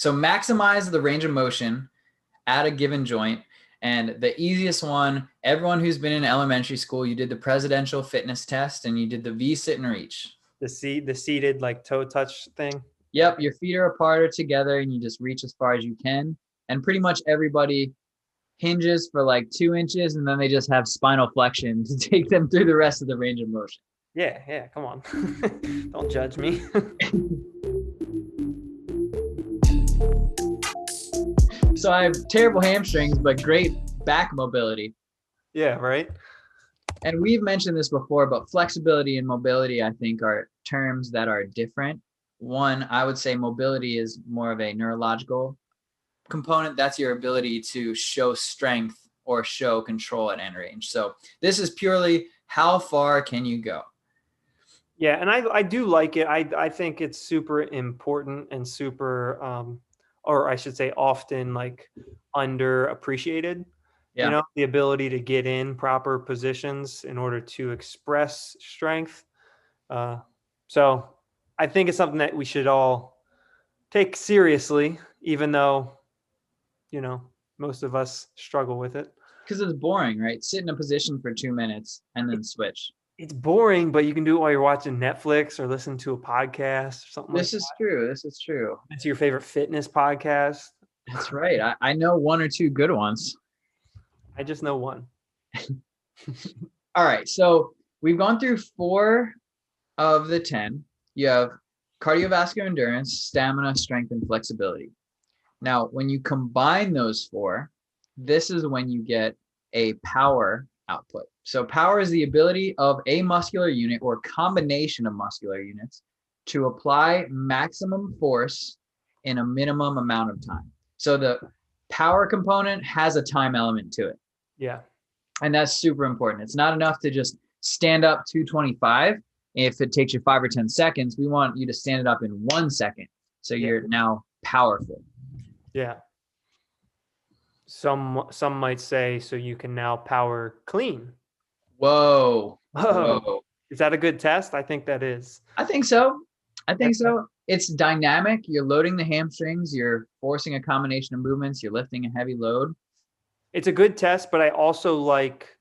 So maximize the range of motion at a given joint. And the easiest one, everyone who's been in elementary school, you did the presidential fitness test and you did the V sit and reach. The seated like toe touch thing. Yep. Your feet are apart or together and you just reach as far as you can. And pretty much everybody hinges for like 2 inches and then they just have spinal flexion to take them through the rest of the range of motion. Yeah. Come on. Don't judge me. So I have terrible hamstrings, but great back mobility. Yeah, right. And we've mentioned this before, but flexibility and mobility, I think, are terms that are different. One, I would say mobility is more of a neurological component. That's your ability to show strength or show control at end range. So this is purely how far can you go? Yeah, and I do like it. I think it's super important and super, or I should say often like underappreciated. Yeah. You know, the ability to get in proper positions in order to express strength. So I think it's something that we should all take seriously, even though, you know, most of us struggle with it. Because it's boring, right? Sit in a position for 2 minutes and then switch. It's boring, but you can do it while you're watching Netflix or listen to a podcast or something like that. This is true. This is true. It's your favorite fitness podcast. That's right. I know 1 or 2 good ones. I just know one. All right. So we've gone through 4 of the 10. You have cardiovascular endurance, stamina, strength, and flexibility. Now, when you combine those 4, this is when you get a power output. So power is the ability of a muscular unit or combination of muscular units to apply maximum force in a minimum amount of time. So the power component has a time element to it. Yeah. And that's super important. It's not enough to just stand up 225. If it takes you 5 or 10 seconds, we want you to stand it up in 1 second. So you're now powerful. Yeah. Some might say, so you can now power clean. Whoa. Is that a good test? I think that is. I think so. It's dynamic. You're loading the hamstrings. You're forcing a combination of movements. You're lifting a heavy load. It's a good test, but I also like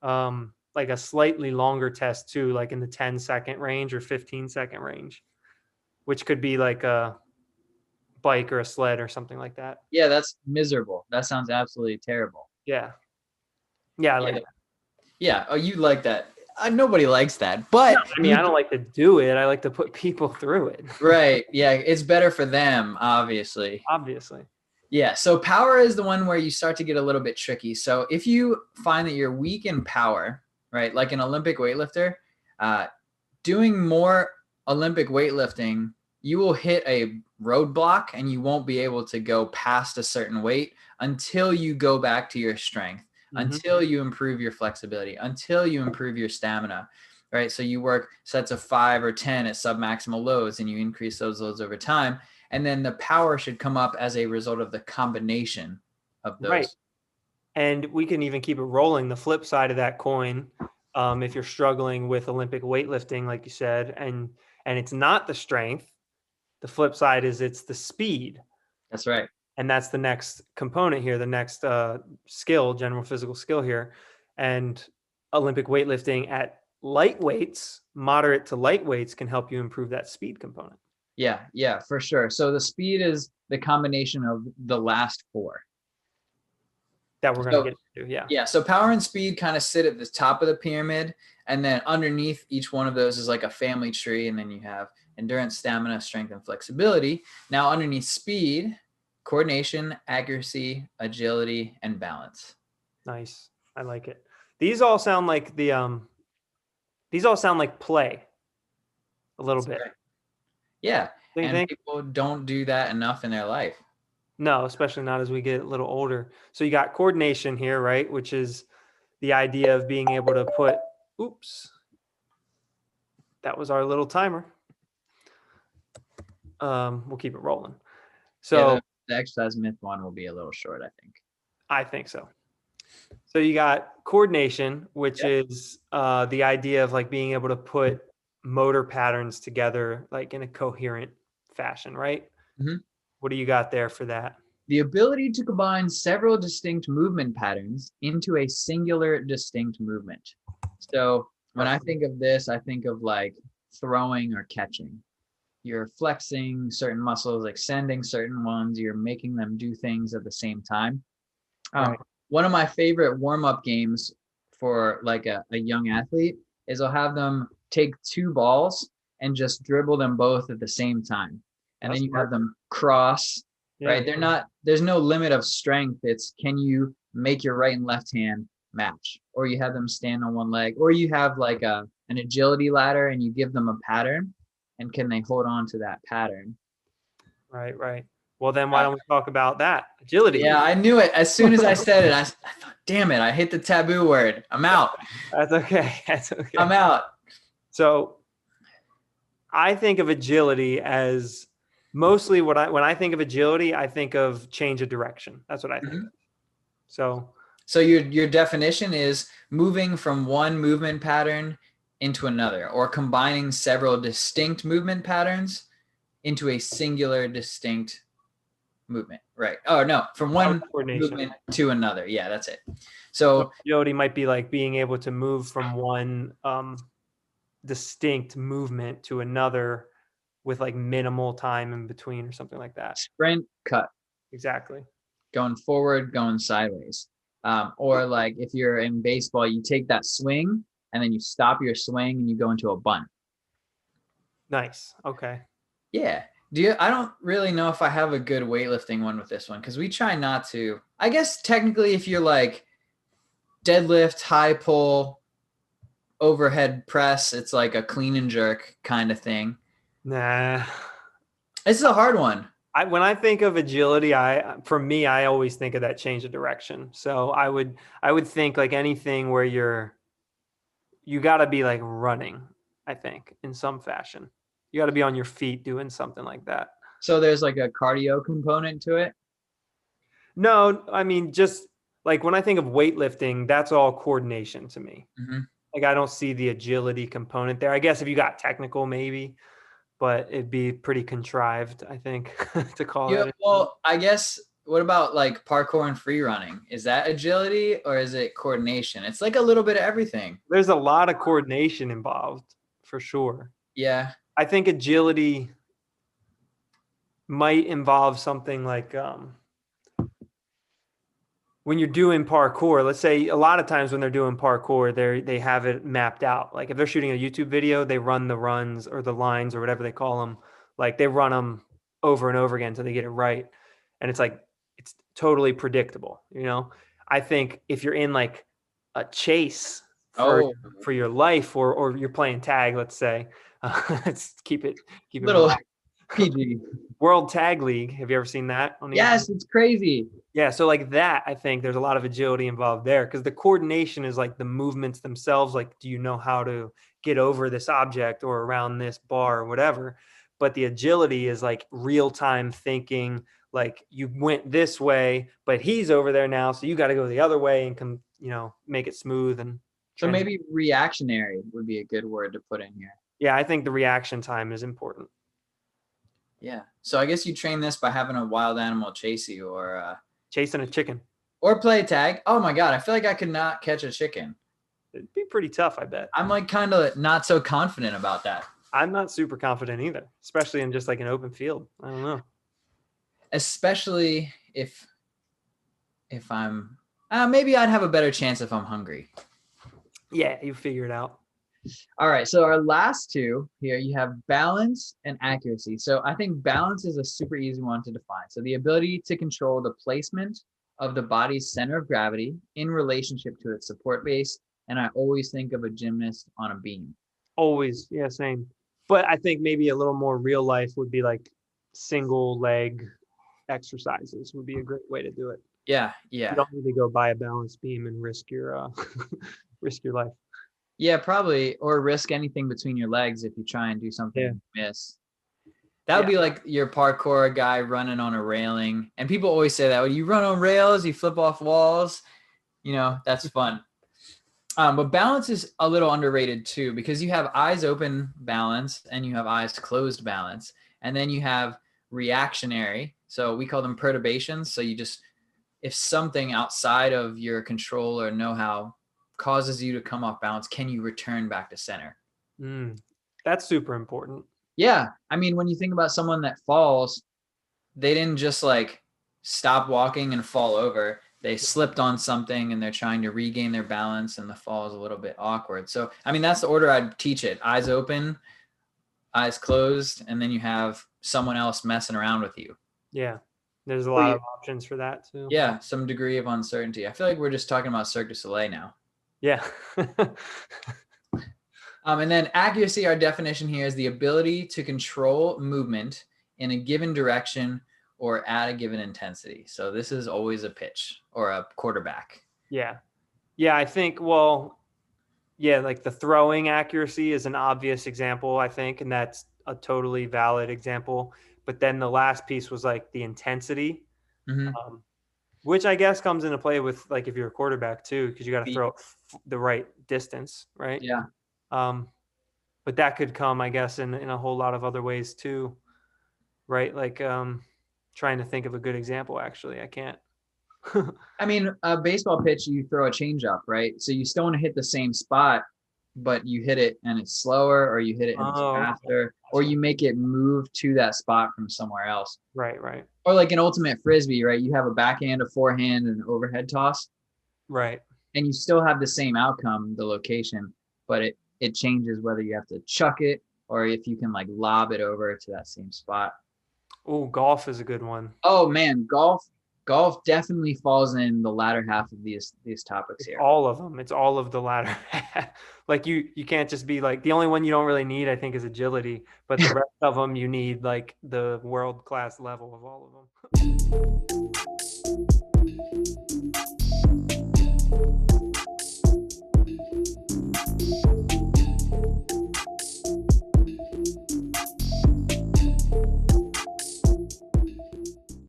a slightly longer test too, like in the 10-second range or 15-second range, which could be like a bike or a sled or something like that. Yeah, that's miserable. That sounds absolutely terrible. Yeah. Yeah, I like that. Yeah. Oh, you like that. Nobody likes that. But no, I mean, I don't like to do it. I like to put people through it. Right. Yeah. It's better for them, obviously. Yeah. So power is the one where you start to get a little bit tricky. So if you find that you're weak in power, right, like an Olympic weightlifter, doing more Olympic weightlifting, you will hit a roadblock and you won't be able to go past a certain weight until you go back to your strength, until you improve your flexibility, until you improve your stamina, right? So you work sets of 5 or 10 at submaximal loads and you increase those loads over time. And then the power should come up as a result of the combination of those. Right. And we can even keep it rolling. The flip side of that coin, if you're struggling with Olympic weightlifting, like you said, and it's not the strength, the flip side is it's the speed. That's right. And that's the next component here, the next skill, general physical skill here. And Olympic weightlifting at light weights, moderate to light weights, can help you improve that speed component. Yeah, for sure. So the speed is the combination of the last 4. That we're going to get to, yeah. Yeah, so power and speed kind of sit at the top of the pyramid, and then underneath each one of those is like a family tree, and then you have endurance, stamina, strength, and flexibility. Now underneath speed, coordination, accuracy, agility, and balance. Nice. I like it. These all sound like play a little bit. Right. Yeah, and people don't do that enough in their life. No, especially not as we get a little older. So you got coordination here, right? Which is the idea of being able to put, that was our little timer. We'll keep it rolling. So yeah, the exercise myth one will be a little short, I think. I think so. So you got coordination, which is the idea of like being able to put motor patterns together like in a coherent fashion, right? Mm-hmm. What do you got there for that? The ability to combine several distinct movement patterns into a singular distinct movement. So when I think of this, I think of like throwing or catching. You're flexing certain muscles, extending certain ones. You're making them do things at the same time. Right. One of my favorite warm-up games for like a young athlete is I'll have them take two balls and just dribble them both at the same time. And then you have them cross, right? There's no limit of strength. It's can you make your right and left hand match? Or you have them stand on one leg, or you have like an agility ladder and you give them a pattern, and can they hold on to that pattern? Right, right. Well, then why don't we talk about that? Agility. Yeah, I knew it. As soon as I said it, I thought, damn it, I hit the taboo word. I'm out. That's okay. That's okay. I'm out. So I think of agility as mostly when I think of agility, I think of change of direction. That's what I think. So your definition is moving from one movement pattern into another, or combining several distinct movement patterns into a singular distinct movement, right? Oh no, from one movement to another. Yeah, that's it. So agility might be like being able to move from one distinct movement to another with like minimal time in between or something like that. Sprint, cut. Exactly. Going forward, going sideways. Or like if you're in baseball, you take that swing and then you stop your swing and you go into a bunt. Nice. Okay. Yeah. I don't really know if I have a good weightlifting one with this one, because we try not to. I guess technically if you're like deadlift, high pull, overhead press, it's like a clean and jerk kind of thing. Nah. This is a hard one. When I think of agility, for me, I always think of that change of direction. So I would think like anything where you got to be like running, I think, in some fashion. You got to be on your feet doing something like that. So there's like a cardio component to it? No, I mean, just like when I think of weightlifting, that's all coordination to me. Mm-hmm. Like I don't see the agility component there. I guess if you got technical, maybe, but it'd be pretty contrived, I think, to call it. Well, I guess what about like parkour and free running? Is that agility or is it coordination? It's like a little bit of everything. There's a lot of coordination involved for sure. Yeah. I think agility might involve something like when you're doing parkour, let's say a lot of times when they're doing parkour, they have it mapped out. Like if they're shooting a YouTube video, they run the runs or the lines or whatever they call them. Like they run them over and over again until they get it right. And it's like, it's totally predictable. You know, I think if you're in like a chase for your life or you're playing tag, let's say, let's keep it little PG. World Tag League. Have you ever seen that? Yes, it's crazy. Yeah, so like that, I think there's a lot of agility involved there because the coordination is like the movements themselves. Like, do you know how to get over this object or around this bar or whatever? But the agility is like real-time thinking. Like you went this way, but he's over there now, so you got to go the other way and make it smooth and. So maybe reactionary would be a good word to put in here. Yeah, I think the reaction time is important. Yeah. So I guess you train this by having a wild animal chase you or chasing a chicken. Or play tag. Oh my God. I feel like I could not catch a chicken. It'd be pretty tough, I bet. I'm like kind of not so confident about that. I'm not super confident either, especially in just like an open field. I don't know. Especially if I'm maybe I'd have a better chance if I'm hungry. Yeah, you figure it out. All right. So our last two here, you have balance and accuracy. So I think balance is a super easy one to define. So the ability to control the placement of the body's center of gravity in relationship to its support base. And I always think of a gymnast on a beam. Always. Yeah, same. But I think maybe a little more real life would be like single leg exercises would be a great way to do it. Yeah. Yeah. You don't need to go buy a balance beam and risk your life. Yeah, probably, or risk anything between your legs if you try and do something and miss. That would be like your parkour guy running on a railing. And people always say that when you run on rails, you flip off walls, that's fun. But balance is a little underrated too, because you have eyes open balance and you have eyes closed balance. And then you have reactionary, So we call them perturbations. So if something outside of your control or know-how causes you to come off balance, can you return back to center? That's super important. Yeah. I mean, when you think about someone that falls, they didn't just like stop walking and fall over. They slipped on something and they're trying to regain their balance, and the fall is a little bit awkward. So, I mean, that's the order I'd teach it. Eyes open, eyes closed, and then you have someone else messing around with you. Yeah. There's a lot of options for that too. Yeah, some degree of uncertainty. I feel like we're just talking about Cirque du Soleil now. Yeah. And then accuracy, our definition here is the ability to control movement in a given direction or at a given intensity. So this is always a pitch or a quarterback. Yeah. Yeah, I think, well, yeah, like the throwing accuracy is an obvious example, I think, and that's a totally valid example. But then the last piece was like the intensity, which I guess comes into play with like if you're a quarterback too, because you got to throw the right distance, right? Yeah. But that could come, I guess, in a whole lot of other ways too, right? Like trying to think of a good example. Actually, I can't. I mean, a baseball pitch, you throw a changeup, right? So you still want to hit the same spot, but you hit it and it's slower, or you hit it and it's faster, or you make it move to that spot from somewhere else. Right, right. Or like an ultimate frisbee, right? You have a backhand, a forehand, and an overhead toss. Right. And you still have the same outcome, the location, but it changes whether you have to chuck it or if you can like lob it over to that same spot. Oh, golf is a good one. Oh man, golf definitely falls in the latter half of these topics here. All of them. It's all of the latter. Like you can't just be like, the only one you don't really need, I think, is agility, but the rest of them you need like the world-class level of all of them.